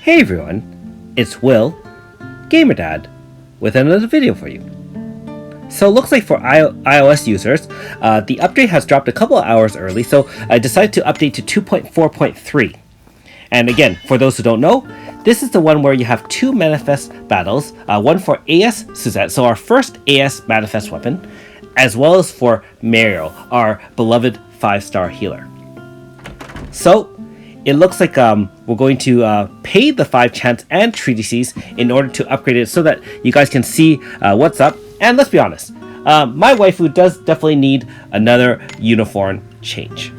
Hey everyone, it's Will, GamerDad, with another video for you. So it looks like for iOS users, the update has dropped a couple of hours early, so I decided to update to 2.4.3. And again, for those who don't know, this is the one where you have two manifest battles, one for AS Suzette, so our first AS manifest weapon, as well as for Mario, our beloved 5-star healer. So it looks like we're going to pay the 5 chance and treatises in order to upgrade it so that you guys can see what's up. And let's be honest, my waifu does definitely need another uniform change.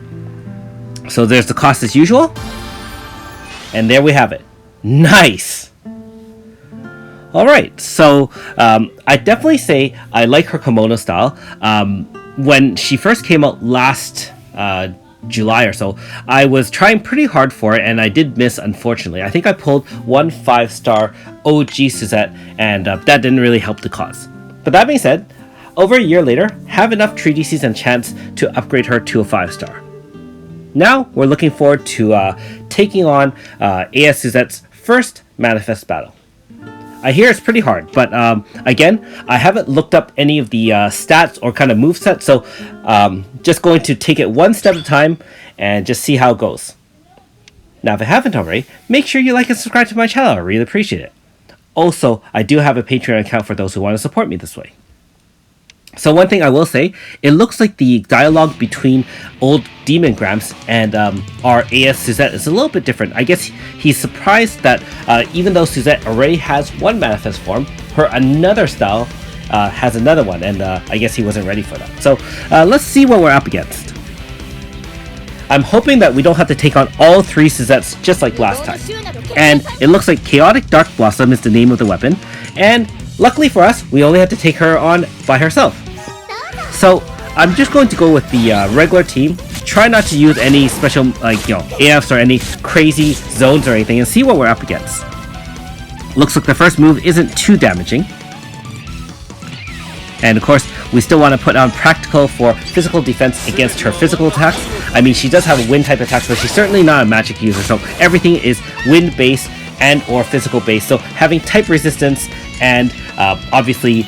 So there's the cost as usual. And there we have it. Nice! Alright, so I definitely say I like her kimono style. When she first came out last July or so, I was trying pretty hard for it and I did miss, unfortunately. I think I pulled one 5-star OG Suzette and that didn't really help the cause. But that being said, over a year later, have enough treatises and chance to upgrade her to a 5-star. Now we're looking forward to taking on AS Suzette's first manifest battle. I hear it's pretty hard, but again, I haven't looked up any of the stats or kind of moveset, so just going to take it one step at a time and just see how it goes. Now, if you haven't already, make sure you like and subscribe to my channel. I really appreciate it. Also, I do have a Patreon account for those who want to support me this way. So one thing I will say, it looks like the dialogue between old Demon Gramps and our AS Suzette is a little bit different. I guess he's surprised that even though Suzette already has one manifest form, her another style has another one, and I guess he wasn't ready for that. So let's see what we're up against. I'm hoping that we don't have to take on all 3 Suzettes just like last time. And it looks like Chaotic Dark Blossom is the name of the weapon, and luckily for us, we only have to take her on by herself. So I'm just going to go with the regular team, try not to use any special AFs or any crazy zones or anything, and see what we're up against. Looks like the first move isn't too damaging. And of course, we still want to put on practical for physical defense against her physical attacks. I mean, she does have a wind type attacks, but she's certainly not a magic user, so everything is wind based and or physical based. So having type resistance and obviously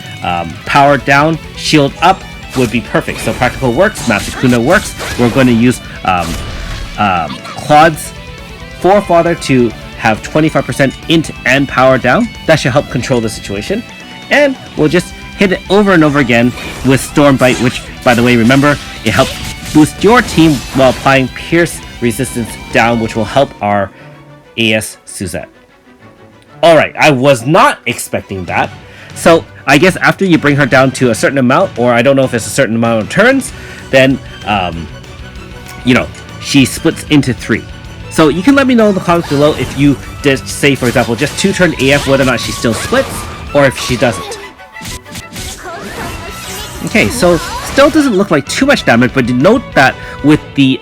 power down, shield up would be perfect. So practical works, Master Kuna works. We're going to use Claude's Forefather to have 25% int and power down. That should help control the situation. And we'll just hit it over and over again with Storm Bite, which, by the way, remember, it helps boost your team while applying Pierce resistance down, which will help our AS Suzette. Alright, I was not expecting that. So, I guess after you bring her down to a certain amount, or I don't know if it's a certain amount of turns, then, she splits into 3. So, you can let me know in the comments below if you did, say, for example, just 2-turn AF, whether or not she still splits, or if she doesn't. Okay, so still doesn't look like too much damage, but note that with the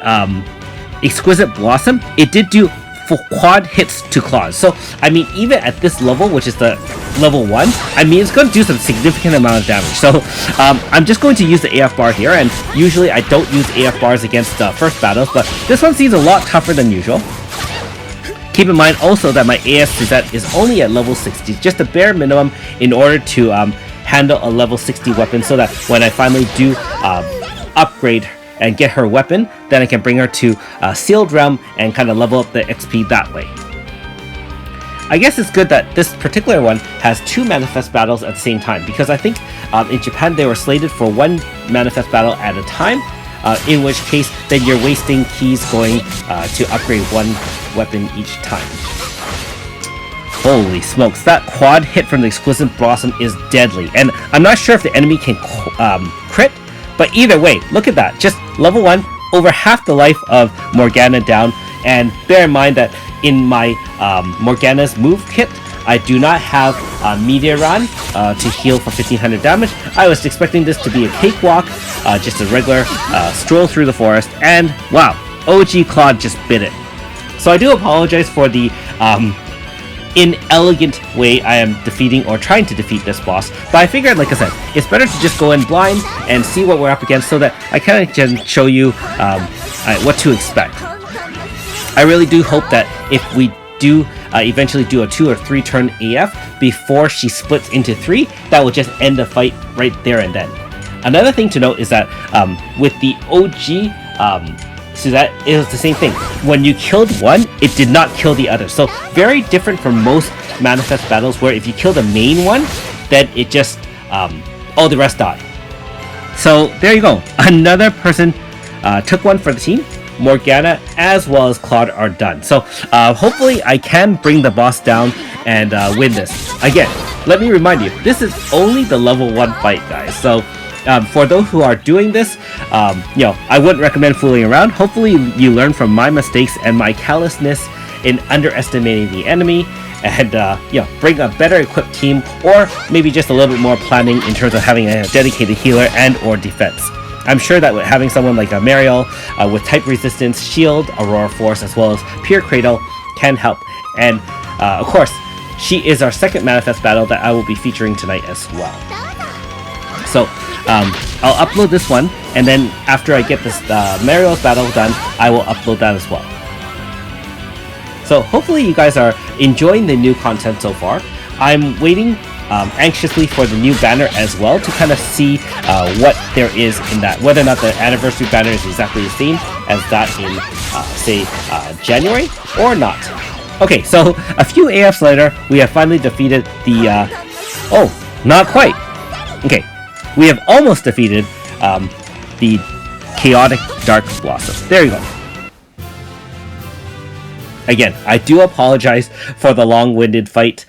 Exquisite Blossom, it did do for quad hits to claws. So, I mean, even at this level, which is the level 1, I mean, it's going to do some significant amount of damage. So, I'm just going to use the AF bar here, and usually I don't use AF bars against first battles, but this one seems a lot tougher than usual. Keep in mind also that my AS Suzette is only at level 60, just the bare minimum in order to handle a level 60 weapon, so that when I finally do upgrade and get her weapon, then I can bring her to Sealed Realm and kind of level up the XP that way. I guess it's good that this particular one has 2 manifest battles at the same time, because I think in Japan they were slated for 1 manifest battle at a time, in which case then you're wasting keys going to upgrade 1 weapon each time. Holy smokes, that quad hit from the Exquisite Blossom is deadly, and I'm not sure if the enemy can crit, but either way, look at that, just level 1, over half the life of Morgana down, and bear in mind that in my Morgana's move kit, I do not have Meteoran to heal for 1500 damage. I was expecting this to be a cakewalk, just a regular stroll through the forest, and wow, OG Claude just bit it. So I do apologize for the inelegant way I am defeating or trying to defeat this boss, but I figured, like I said, it's better to just go in blind and see what we're up against so that I kind of can show you what to expect. I really do hope that if we do eventually do a 2 or 3 turn AF before she splits into 3, that will just end the fight right there and then. Another thing to note is that with the OG Suzette, it was the same thing. When you killed one, it did not kill the other. So very different from most Manifest battles where if you kill the main one, then it just, all the rest die. So there you go. Another person took one for the team. Morgana as well as Claude are done. So hopefully I can bring the boss down and win this. Again, let me remind you, this is only the level 1 fight, guys. So for those who are doing this, I wouldn't recommend fooling around. Hopefully you learn from my mistakes and my callousness in underestimating the enemy, and bring a better equipped team, or maybe just a little bit more planning in terms of having a dedicated healer and or defense. I'm sure that with having someone like a Mariel with type resistance, shield, Aurora Force, as well as pure Cradle can help. And of course, she is our second Manifest battle that I will be featuring tonight as well. So I'll upload this one, and then after I get this Mariel's battle done, I will upload that as well. So hopefully you guys are enjoying the new content so far. I'm waiting anxiously for the new banner as well to kind of see what there is in that, whether or not the anniversary banner is exactly the same as that in say January or not. Okay, so a few AFs later, we have finally defeated the not quite. Okay, we have almost defeated the Chaotic Dark Blossom. There you go. Again, I do apologize for the long-winded fight.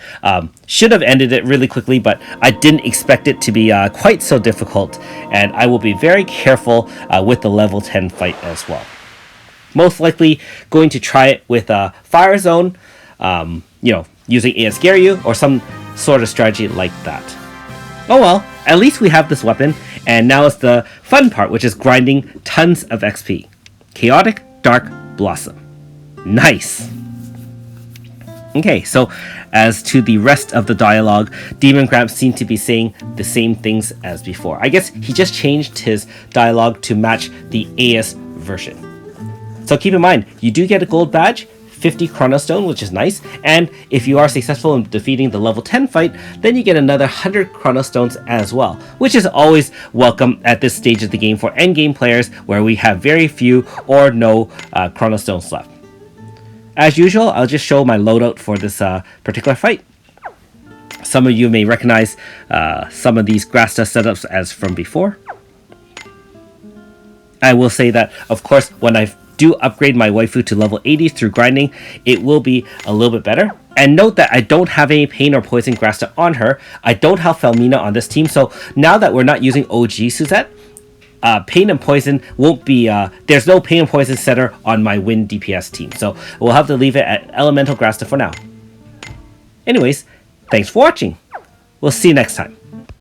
Should have ended it really quickly, but I didn't expect it to be quite so difficult, and I will be very careful with the level 10 fight as well. Most likely going to try it with Fire Zone, using AS Garyu or some sort of strategy like that. Oh well, at least we have this weapon, and now it's the fun part, which is grinding tons of XP. Chaotic Dark Blossom. Nice! Okay, so as to the rest of the dialogue, Demon Gramps seemed to be saying the same things as before. I guess he just changed his dialogue to match the AS version. So keep in mind, you do get a gold badge, 50 Chronostone, which is nice, and if you are successful in defeating the level 10 fight, then you get another 100 Chronostones as well, which is always welcome at this stage of the game for endgame players where we have very few or no Chronostones left. As usual, I'll just show my loadout for this particular fight. Some of you may recognize some of these Grasta setups as from before. I will say that, of course, when I do upgrade my waifu to level 80 through grinding, it will be a little bit better. And note that I don't have any Pain or Poison Grasta on her. I don't have Felmina on this team, so now that we're not using OG Suzette, Pain and Poison won't be, there's no Pain and Poison setter on my Wind DPS team, so we'll have to leave it at Elemental Grasta for now. Anyways, thanks for watching. We'll see you next time.